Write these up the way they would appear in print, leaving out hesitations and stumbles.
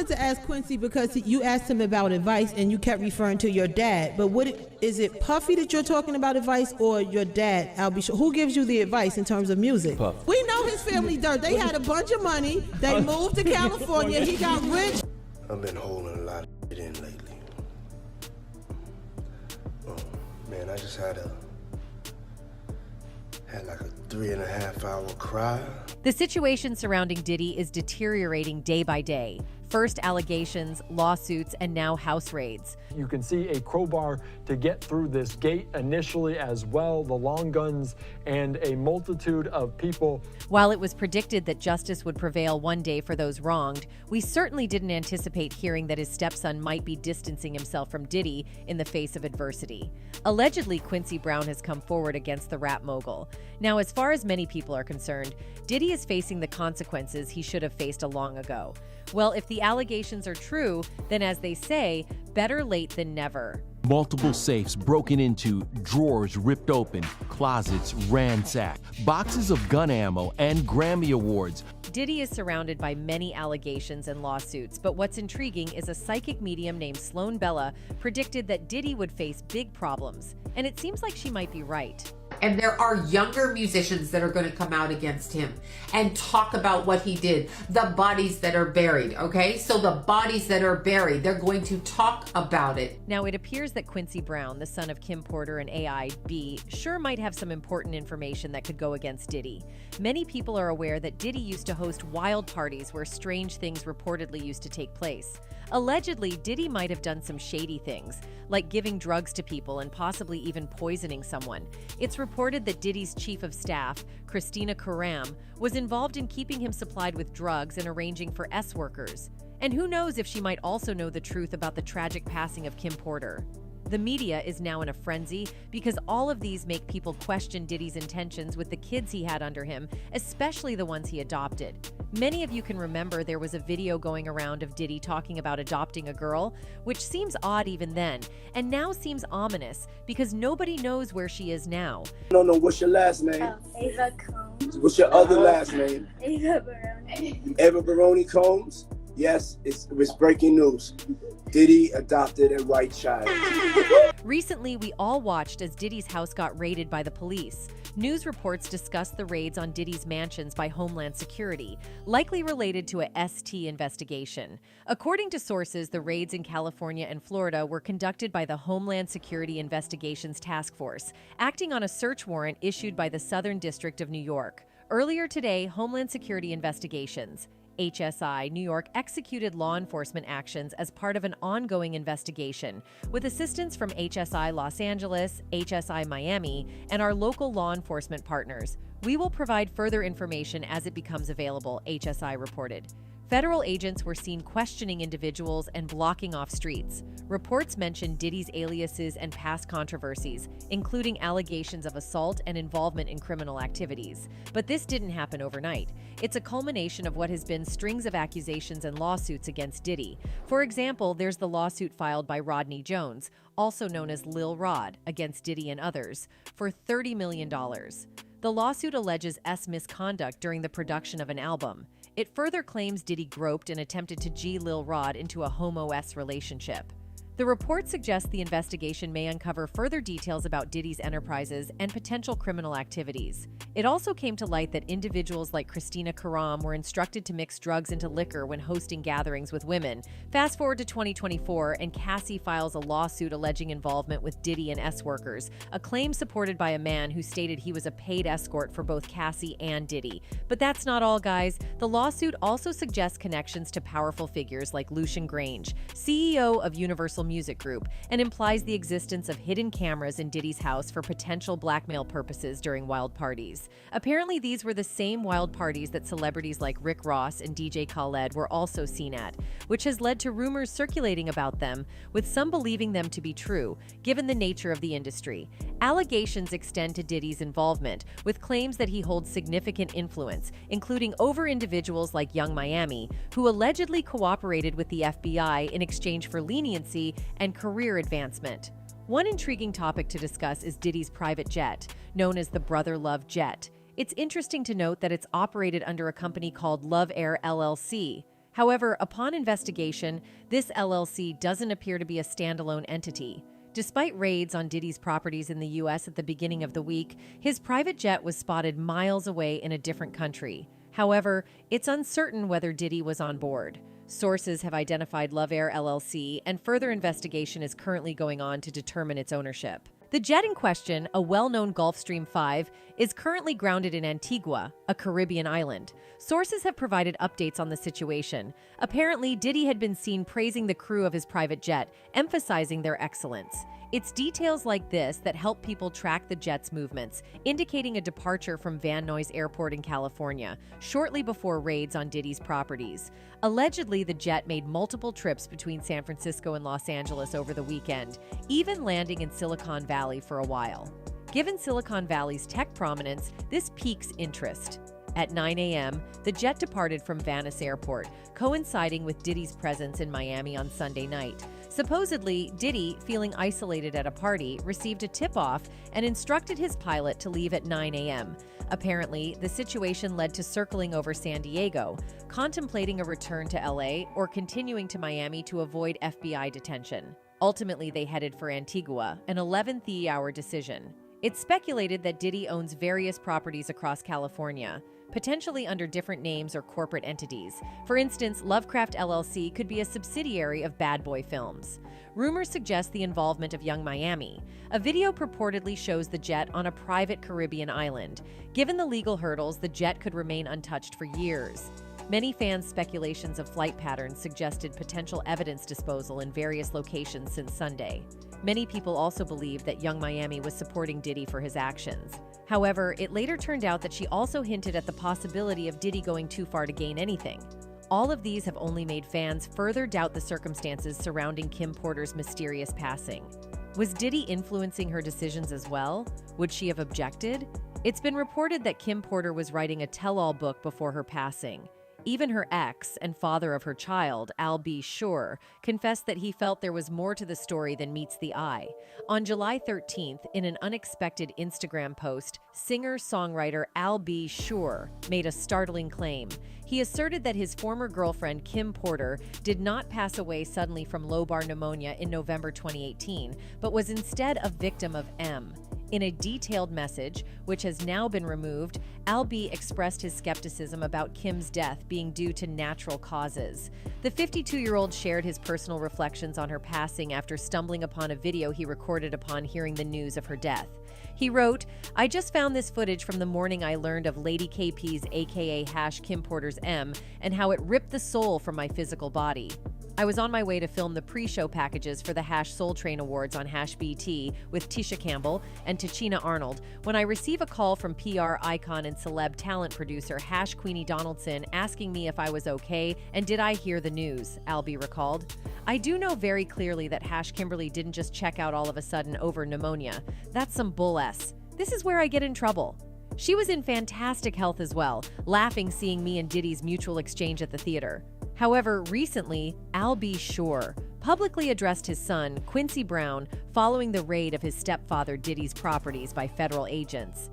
wanted to ask Quincy because you asked him about advice and you kept referring to your dad. But is it Puffy that you're talking about advice or your dad, Albie Shore? Who gives you the advice in terms of music? Puff. We know his family dirt. They had a bunch of money. They moved to California. He got rich. I've been holding a lot of shit in lately. Man, I just had like a 3.5-hour cry. The situation surrounding Diddy is deteriorating day by day. First allegations, lawsuits, and now house raids. You can see a crowbar to get through this gate initially as well, the long guns, and a multitude of people. While it was predicted that justice would prevail one day for those wronged, we certainly didn't anticipate hearing that his stepson might be distancing himself from Diddy in the face of adversity. Allegedly, Quincy Brown has come forward against the rap mogul. Now, as far as many people are concerned, Diddy is facing the consequences he should have faced long ago. Well, if the allegations are true, then as they say, better late than never. Multiple safes broken into, drawers ripped open, closets ransacked, boxes of gun ammo and Grammy Awards. Diddy is surrounded by many allegations and lawsuits, but what's intriguing is a psychic medium named Sloan Bella predicted that Diddy would face big problems, and it seems like she might be right. And there are younger musicians that are going to come out against him and talk about what he did. The bodies that are buried, okay? So the bodies that are buried, they're going to talk about it. Now, it appears that Quincy Brown, the son of Kim Porter and A.I.B., sure might have some important information that could go against Diddy. Many people are aware that Diddy used to host wild parties where strange things reportedly used to take place. Allegedly, Diddy might have done some shady things, like giving drugs to people and possibly even poisoning someone. It's reported that Diddy's chief of staff, Christina Karam, was involved in keeping him supplied with drugs and arranging for S-workers. And who knows if she might also know the truth about the tragic passing of Kim Porter. The media is now in a frenzy because all of these make people question Diddy's intentions with the kids he had under him, especially the ones he adopted. Many of you can remember there was a video going around of Diddy talking about adopting a girl, which seems odd even then, and now seems ominous because nobody knows where she is now. I don't know, what's your last name? Ava Combs. What's your other last name? Ava Baroni. Eva Baroni Combs? Yes, it's breaking news. Diddy adopted a white child. Recently, we all watched as Diddy's house got raided by the police. News reports discussed the raids on Diddy's mansions by Homeland Security, likely related to a ST investigation. According to sources, the raids in California and Florida were conducted by the Homeland Security Investigations Task Force, acting on a search warrant issued by the Southern District of New York. Earlier today, Homeland Security Investigations, HSI New York, executed law enforcement actions as part of an ongoing investigation, with assistance from HSI Los Angeles, HSI Miami, and our local law enforcement partners. We will provide further information as it becomes available, HSI reported. Federal agents were seen questioning individuals and blocking off streets. Reports mentioned Diddy's aliases and past controversies, including allegations of assault and involvement in criminal activities. But this didn't happen overnight. It's a culmination of what has been strings of accusations and lawsuits against Diddy. For example, there's the lawsuit filed by Rodney Jones, also known as Lil Rod, against Diddy and others, for $30 million. The lawsuit alleges misconduct during the production of an album. It further claims Diddy groped and attempted to G Lil Rod into a homo-s relationship. The report suggests the investigation may uncover further details about Diddy's enterprises and potential criminal activities. It also came to light that individuals like Christina Karam were instructed to mix drugs into liquor when hosting gatherings with women. Fast forward to 2024, and Cassie files a lawsuit alleging involvement with Diddy and S-workers, a claim supported by a man who stated he was a paid escort for both Cassie and Diddy. But that's not all, guys. The lawsuit also suggests connections to powerful figures like Lucian Grange, CEO of Universal Music Group, and implies the existence of hidden cameras in Diddy's house for potential blackmail purposes during wild parties. Apparently, these were the same wild parties that celebrities like Rick Ross and DJ Khaled were also seen at, which has led to rumors circulating about them, with some believing them to be true, given the nature of the industry. Allegations extend to Diddy's involvement, with claims that he holds significant influence, including over individuals like Young Miami, who allegedly cooperated with the FBI in exchange for leniency and career advancement. One intriguing topic to discuss is Diddy's private jet, known as the Brother Love Jet. It's interesting to note that it's operated under a company called Love Air LLC. However, upon investigation, this LLC doesn't appear to be a standalone entity. Despite raids on Diddy's properties in the U.S. at the beginning of the week, his private jet was spotted miles away in a different country. However, it's uncertain whether Diddy was on board. Sources have identified Love Air LLC, and further investigation is currently going on to determine its ownership. The jet in question, a well-known Gulfstream 5, is currently grounded in Antigua, a Caribbean island. Sources have provided updates on the situation. Apparently, Diddy had been seen praising the crew of his private jet, emphasizing their excellence. It's details like this that help people track the jet's movements, indicating a departure from Van Nuys Airport in California, shortly before raids on Diddy's properties. Allegedly, the jet made multiple trips between San Francisco and Los Angeles over the weekend, even landing in Silicon Valley for a while. Given Silicon Valley's tech prominence, this piques interest. At 9 a.m., the jet departed from Van Nuys Airport, coinciding with Diddy's presence in Miami on Sunday night. Supposedly, Diddy, feeling isolated at a party, received a tip-off and instructed his pilot to leave at 9 a.m. Apparently, the situation led to circling over San Diego, contemplating a return to LA or continuing to Miami to avoid FBI detention. Ultimately, they headed for Antigua, an 11th-hour decision. It's speculated that Diddy owns various properties across California, potentially under different names or corporate entities. For instance, Lovecraft LLC could be a subsidiary of Bad Boy Films. Rumors suggest the involvement of Young Miami. A video purportedly shows the jet on a private Caribbean island. Given the legal hurdles, the jet could remain untouched for years. Many fans' speculations of flight patterns suggested potential evidence disposal in various locations since Sunday. Many people also believed that Young Miami was supporting Diddy for his actions. However, it later turned out that she also hinted at the possibility of Diddy going too far to gain anything. All of these have only made fans further doubt the circumstances surrounding Kim Porter's mysterious passing. Was Diddy influencing her decisions as well? Would she have objected? It's been reported that Kim Porter was writing a tell-all book before her passing. Even her ex and father of her child, Al B. Sure, confessed that he felt there was more to the story than meets the eye. On July 13th, in an unexpected Instagram post, singer-songwriter Al B. Sure made a startling claim. He asserted that his former girlfriend, Kim Porter, did not pass away suddenly from lobar pneumonia in November 2018, but was instead a victim of M. In a detailed message, which has now been removed, Al B expressed his skepticism about Kim's death being due to natural causes. The 52-year-old shared his personal reflections on her passing after stumbling upon a video he recorded upon hearing the news of her death. He wrote, "I just found this footage from the morning I learned of Lady KP's aka Kim Porter's M and how it ripped the soul from my physical body. I was on my way to film the pre-show packages for the Soul Train Awards on BT with Tisha Campbell and Tachina Arnold when I receive a call from PR icon and celeb talent producer Queenie Donaldson asking me if I was okay and did I hear the news," Albee recalled. "I do know very clearly that Kimberly didn't just check out all of a sudden over pneumonia. That's some bull S. This is where I get in trouble. She was in fantastic health as well, laughing seeing me and Diddy's mutual exchange at the theater." However, recently, Al B. Sure publicly addressed his son, Quincy Brown, following the raid of his stepfather Diddy's properties by federal agents.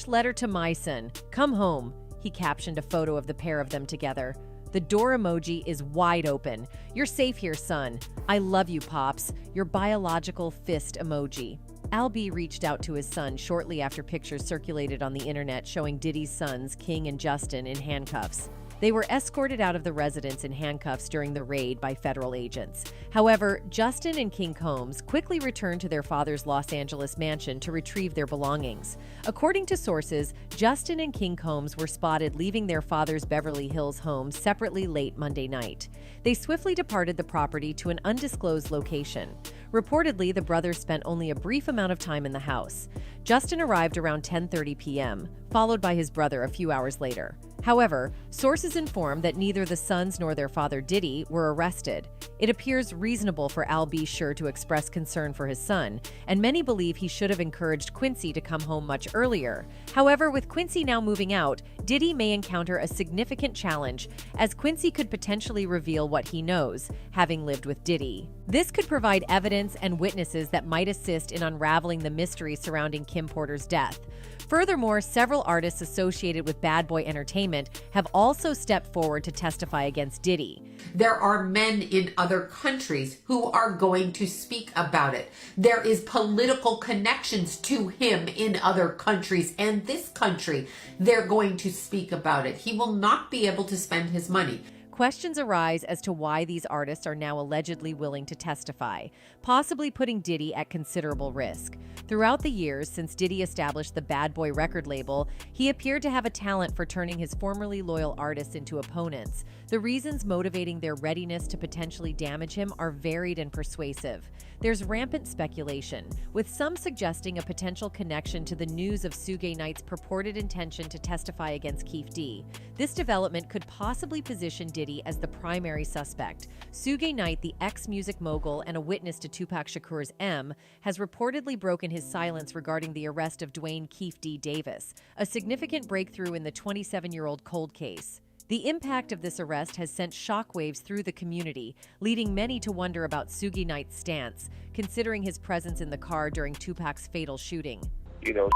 "Letter to my son, come home," he captioned a photo of the pair of them together. The door emoji is wide open. "You're safe here, son. I love you, Pops." Your biological fist emoji. Al B reached out to his son shortly after pictures circulated on the internet showing Diddy's sons, King and Justin, in handcuffs. They were escorted out of the residence in handcuffs during the raid by federal agents. However, Justin and King Combs quickly returned to their father's Los Angeles mansion to retrieve their belongings. According to sources, Justin and King Combs were spotted leaving their father's Beverly Hills home separately late Monday night. They swiftly departed the property to an undisclosed location. Reportedly, the brothers spent only a brief amount of time in the house. Justin arrived around 10:30 p.m., followed by his brother a few hours later. However, sources inform that neither the sons nor their father Diddy were arrested. It appears reasonable for Al B. Sure to express concern for his son, and many believe he should have encouraged Quincy to come home much earlier. However, with Quincy now moving out, Diddy may encounter a significant challenge, as Quincy could potentially reveal what he knows, having lived with Diddy. This could provide evidence and witnesses that might assist in unraveling the mystery surrounding Kim Porter's death. Furthermore, several artists associated with Bad Boy Entertainment have also stepped forward to testify against Diddy. There are men in other countries who are going to speak about it. There is political connections to him in other countries, and this country, they're going to speak about it. He will not be able to spend his money. Questions arise as to why these artists are now allegedly willing to testify, possibly putting Diddy at considerable risk. Throughout the years since Diddy established the Bad Boy record label, he appeared to have a talent for turning his formerly loyal artists into opponents. The reasons motivating their readiness to potentially damage him are varied and persuasive. There's rampant speculation, with some suggesting a potential connection to the news of Suge Knight's purported intention to testify against Keefe D. This development could possibly position Diddy as the primary suspect. Suge Knight, the ex-music mogul and a witness to Tupac Shakur's M, has reportedly broken his silence regarding the arrest of Dwayne Keefe D. Davis, a significant breakthrough in the 27-year-old cold case. The impact of this arrest has sent shockwaves through the community, leading many to wonder about Suge Knight's stance, considering his presence in the car during Tupac's fatal shooting. You know,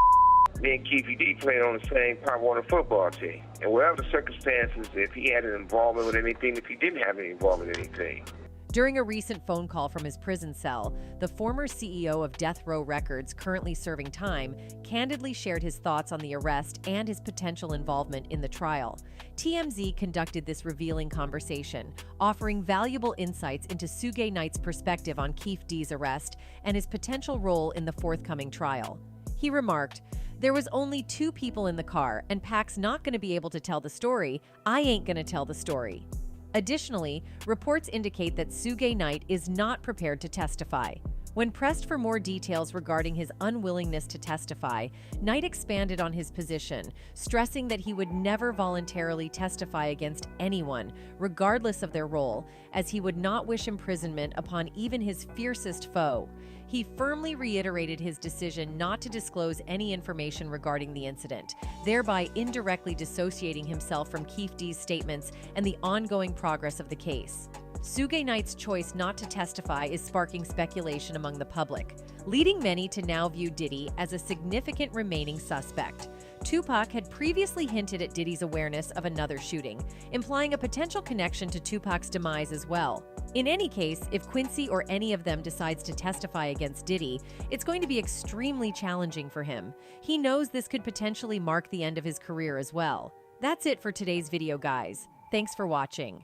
me and Keefe D played on the same Pop Warner football team. And whatever the circumstances, if he had an involvement with anything, if he didn't have any involvement in anything. During a recent phone call from his prison cell, the former CEO of Death Row Records, currently serving time, candidly shared his thoughts on the arrest and his potential involvement in the trial. TMZ conducted this revealing conversation, offering valuable insights into Suge Knight's perspective on Keefe D's arrest and his potential role in the forthcoming trial. He remarked, "There was only 2 people in the car, and Pac's not going to be able to tell the story. I ain't going to tell the story." Additionally, reports indicate that Suge Knight is not prepared to testify. When pressed for more details regarding his unwillingness to testify, Knight expanded on his position, stressing that he would never voluntarily testify against anyone, regardless of their role, as he would not wish imprisonment upon even his fiercest foe. He firmly reiterated his decision not to disclose any information regarding the incident, thereby indirectly dissociating himself from Keefe D's statements and the ongoing progress of the case. Suge Knight's choice not to testify is sparking speculation among the public, leading many to now view Diddy as a significant remaining suspect. Tupac had previously hinted at Diddy's awareness of another shooting, implying a potential connection to Tupac's demise as well. In any case, if Quincy or any of them decides to testify against Diddy, it's going to be extremely challenging for him. He knows this could potentially mark the end of his career as well. That's it for today's video, guys. Thanks for watching.